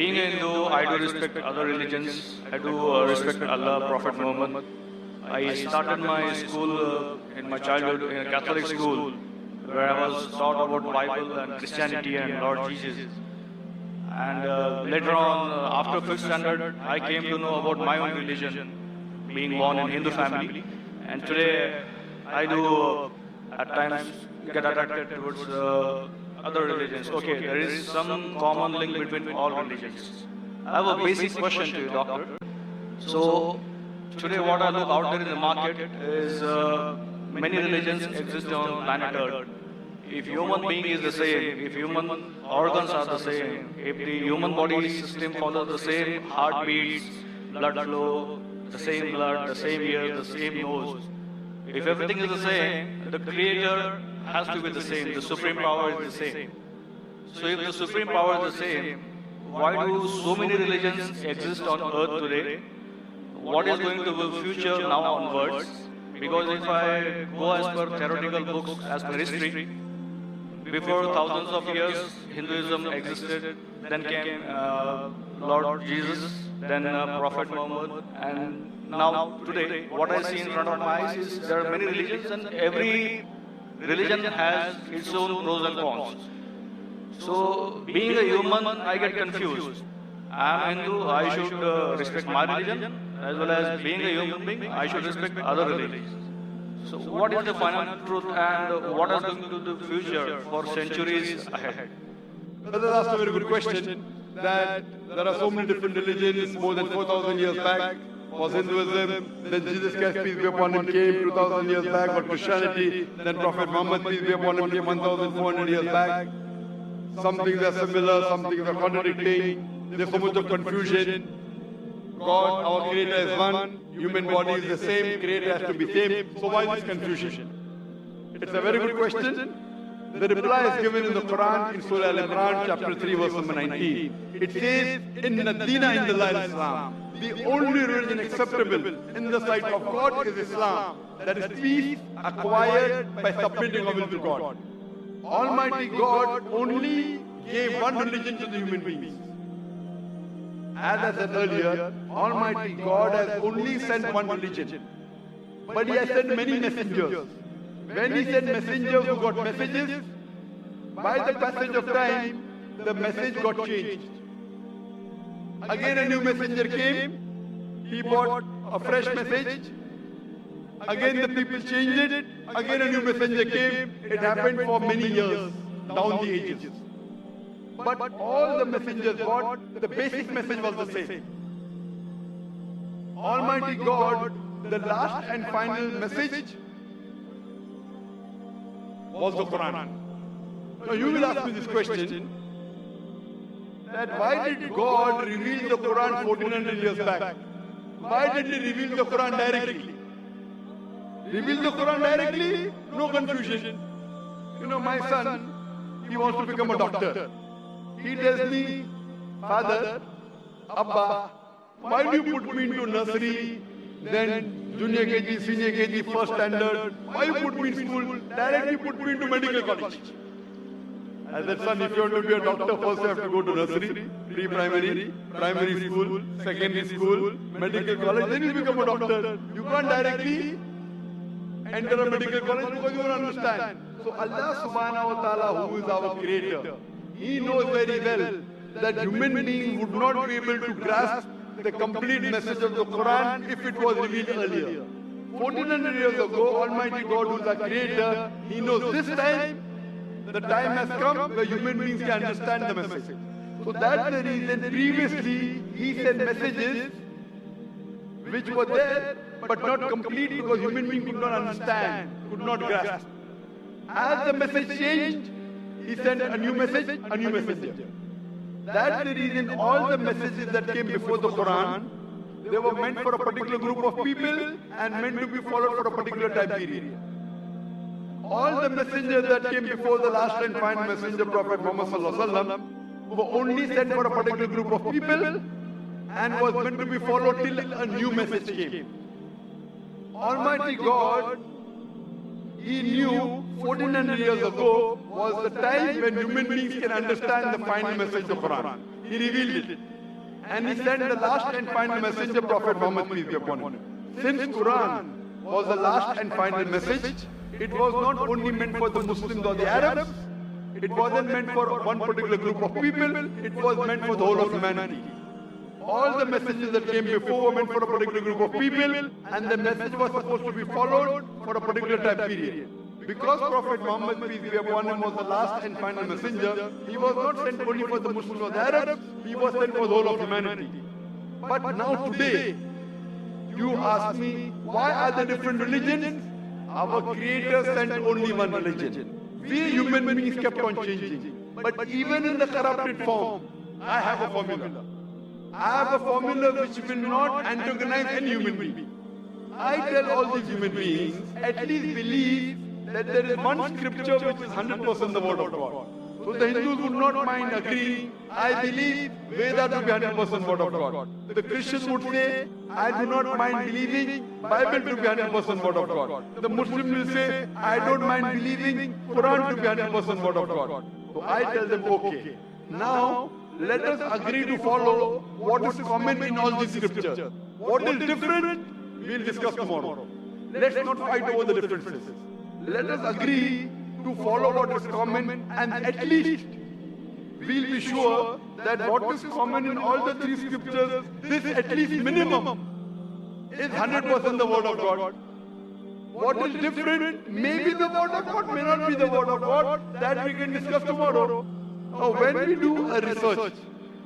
being a Hindu, I do respect other religions. I do respect Allah, Prophet Muhammad. I started my school in my childhood in a Catholic school where I was taught about Bible and Christianity and Lord Jesus. And later on, after 5th standard, I came to know about my own religion, being born in Hindu family. And today, I do at times get attracted towards other religions. Okay, there is some common link between all religions. I have a basic question to you, doctor. So, today what I look out there in the market is many religions exist on planet Earth. If human being is the same, if human organs are the same, if the human body system follows the same heartbeats, blood flow, the same blood, the same ear, the same nose, if everything is the same, the creator has to be the same, the supreme power is the same. So if the supreme power is the same, why do so many religions exist on earth today? What is going to be the future now onwards? Because if I go as per theoretical books, as per history, before thousands of years, Hinduism existed, then came Lord Jesus, then Prophet Muhammad, and now today, what I see in front of my eyes is there are many religions and every religion has its own pros and cons. So, being a human, I get confused. I am Hindu, I should respect my religion, as well as being a human being, I should respect other religions. So what is the final truth and what is going to be the future for centuries ahead? Brother asked a very good question, that there are so many different religions. More than 4,000 years back was Hinduism, then Jesus Christ, peace be upon him, came 2,000 years back, but Christianity, then Prophet Muhammad, peace be upon him, came 1,400 years back. Some things are similar, some things are contradicting. There's so much of confusion. God, our creator, is one, human body is the same, creator has to be same. So why this confusion? It's a very good question. The reply is given in the Quran in Surah Al-Imran, chapter 3, verse number 19. It says, Inna Dina Indallah Islam. The only religion acceptable in the sight of God is Islam. That is peace acquired by submitting our will to God. Almighty God only gave one religion to the human beings. As I said earlier, Almighty God has only sent one religion. But He has sent many messengers. When He sent messengers who got messages, by the passage of time, the message got changed. Again a new messenger came, he brought a fresh message. Again the people changed it, again a new messenger came. It happened for many years, down the ages. But all the messengers brought, the basic message was the same. Almighty God, the last and final message was the Quran. Now you will ask me this question, that why did God reveal the Quran 1400 years back? Why did He reveal the Quran directly? Reveal the Quran directly? No confusion. You know, my son, he wants to become a doctor. He tells me, Father, Abba, why do you put me into nursery, then junior KG, senior KG, first standard? Why you put me in school? Directly put me into medical college. I said, son, if you want to be a doctor, first you have to go to nursery, pre-primary, primary school, secondary school, medical college, then you become a doctor. You can't directly enter a medical college because you don't understand. So Allah subhanahu wa ta'ala, who is our creator, He knows very well that human beings would not be able to grasp the complete message of the Quran if it was revealed earlier. 1400 years ago, Almighty God, who is our creator, He knows this time, the time has come where human beings can understand the message. So that's the reason previously He sent messages which were there but not complete because human beings could not understand, could not grasp. As the message changed, He sent a new message, a new messenger. That's the reason all the messages that came before the Quran, they were meant for a particular group of people and meant to be followed for a particular time period. All the messengers that came before the last and final messenger, Prophet Muhammad sallallahu alaihi wasallam, were only sent for a particular group of people and was meant to be followed till a new message came. Almighty God, He knew 1400 years ago was the time when human beings can understand the final message of the Quran. He revealed it. And he sent the last and final messenger, Prophet Muhammad, peace be upon him. Since Quran was the last and final message, it was not only meant for the Muslims or the Arabs, it wasn't meant for one particular group of people, it was meant for the whole of humanity. All the messages that came before were meant for a particular group of people, and the message was supposed to be followed for a particular time period. Because Prophet Muhammad, peace be upon him, was the last and final messenger, he was not sent only for the Muslims or the Arabs, he was sent for the whole of humanity. But now today, you ask me, why are there different religions? Our Creator sent only one religion. We human beings kept on changing. But even in the corrupted form, I have a formula. I have a formula which will not antagonize any human being. I tell all these human beings, at least believe that there is one scripture which is 100% the word of God. So the Hindus would not mind agreeing, I believe Vedas to be 100% word of God. The Christians would say, I do not mind believing Bible to be 100% word of God. The Muslim will say, I don't mind believing Quran to be 100% word of God. So I tell them, okay, now let us agree to follow what is common in all these scriptures. What is different, we'll discuss tomorrow. Let's not fight over the differences. Let us agree to follow what is common, and at least we'll be sure that what is common in all the three scriptures, this at least minimum is 100% the word of God. What is different may be the word of God, may not be the word of God, that we can discuss tomorrow. Now when we do a research,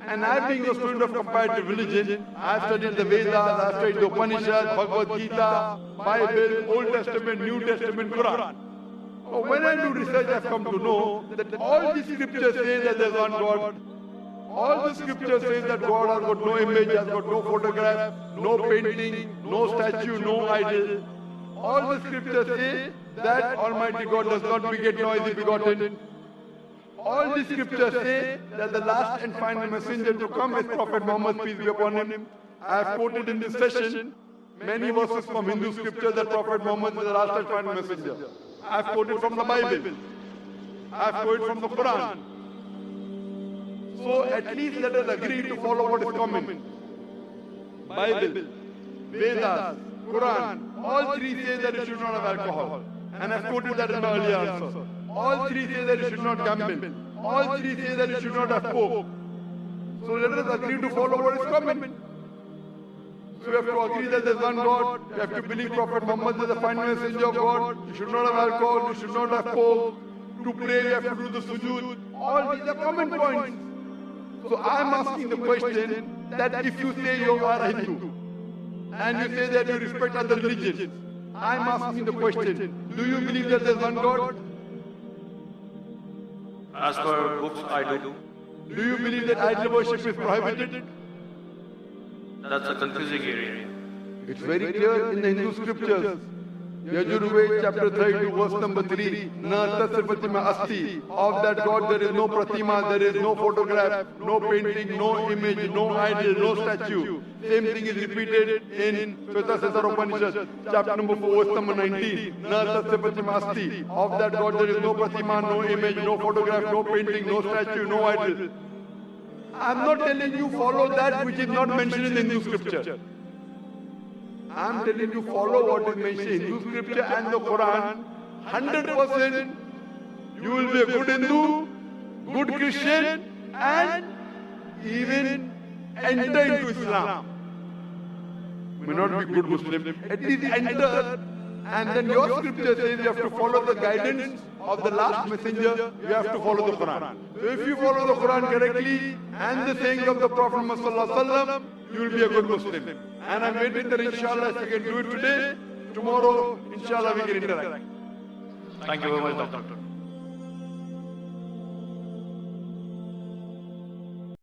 and I being a student of comparative religion, I have studied the Vedas, I have studied the Upanishads, Bhagavad Gita, Bible, Old Testament, New Testament, Quran. When I do research, I've come to know that all the scriptures say that there's one God. All the scriptures say that God has got no image, has got no photograph, no painting, no statue, no idol. All the scriptures say that Almighty God does not beget nor is he begotten. All the scriptures say that the last and final messenger to come is Prophet Muhammad, peace be upon him. I have quoted in this session many verses from Hindu scripture that Prophet Muhammad is the last and final messenger. I have quoted from the Bible. I have quoted from the Quran. So at least let us agree to follow what is common. Bible, Vedas, Quran, all three say that you should not have alcohol. And I have quoted that in my earlier answer. All three say that you should not gamble. All three say that you should not have pork. So let us agree to follow what is common. So we have to agree that there is one God. You have to believe Prophet Muhammad is the final messenger of God. You should not have alcohol. You should not have pork. To pray, you have to do the sujood. All these are common points. So I am asking the question that if you say you are a Hindu and you say that you respect other religions, I am asking the question, do you believe that there is one God? As per books, I do. Do you believe that idol worship is prohibited? That's a confusing area. It's very clear in the Hindu scriptures. Yajurved chapter 32 verse number 3. Na tasya pratima asti. Of that God there is no pratima, there is no photograph, no painting, no image, no idol, no statue. Same thing is repeated in Shvetasasara Upanishad chapter number 4 verse number 19. Na tasya pratima asti. Of that God there is no pratima, no image, no photograph, no painting, no statue, no idol. I am not telling you follow that which is not mentioned in the Hindu scripture. I am telling you follow what is mentioned in Hindu scripture and the Quran. 100% you will be a good Hindu, good Christian, and even enter into Islam. May not be good Muslim, at least enter. And then your scripture says you have to follow the guidance of the last messenger, you have to follow the Quran. So if you follow the Quran correctly and the sayings of the Prophet Muhammad, you will be a good Muslim. And I'm waiting that inshallah if you can do it today, tomorrow inshallah we can interact. Thank you very much, Doctor.